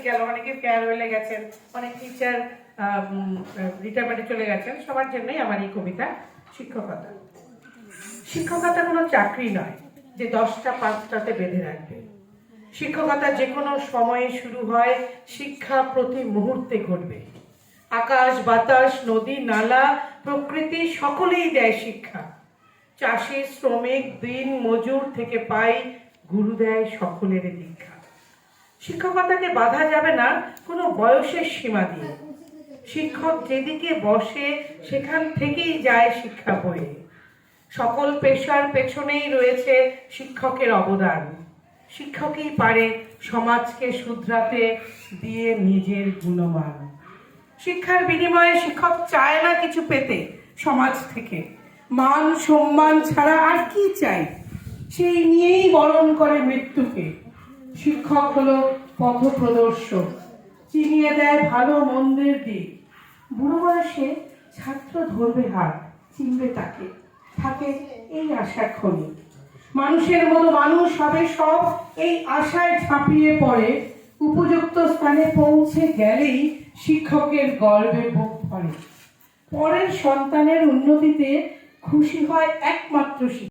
গেল, অনেকে ফেয়ারওয়েলে গেছেন, অনেক টিচার রিটায়ারমেন্টে চলে গেছেন, সবার জন্যই আমার এই কবিতা। শিক্ষকতা, শিক্ষকতা কোনো চাকরি নয় যে 10টা 5টাতে বেঁধে রাখবে। শিক্ষকতা যে কোনো সময়ে শুরু হয়, শিক্ষা প্রতি মুহূর্তে ঘটবে। আকাশ বাতাস নদী নালা প্রকৃতি সকলেই দেয় শিক্ষা। চাষি শ্রমিক দিন মজুর থেকে পাই, গুরু দেয় সকলের দীক্ষা। শিক্ষকতাকে বাধা যাবে না কোনো বয়সের সীমা দিয়ে। শিক্ষক যেদিকে বসে সেখান থেকেই যায় শিক্ষা বয়ে। সকল পেশার পেছনেই রয়েছে শিক্ষকের অবদান। শিক্ষকই পারে সমাজকে শুধরাতে দিয়ে নিজের গুণমান। শিক্ষার বিনিময়ে শিক্ষক চায় না কিছু পেতে সমাজ থেকে, মান সম্মান ছাড়া আর কি চাই, সেই নিয়েই বরণ করে মৃত্যুকে। শিক্ষক হলো পথপ্রদর্শক, চিনিয়ে দেয় ভালো মন্দের দিক। বুড়ো বয়সে ছাত্র ধরবে হাত, চিনবে তাকে, থাকে এই আশা ক্ষণিক। মানুষের মতো মানুষ হবে সব, এই আশায় ঝাঁপিয়ে পড়ে। উপযুক্ত স্থানে পৌঁছে গেলেই শিক্ষকের গর্বে বুক ভরে। পরের সন্তানের উন্নতিতে খুশি হয় একমাত্র শিক্ষক।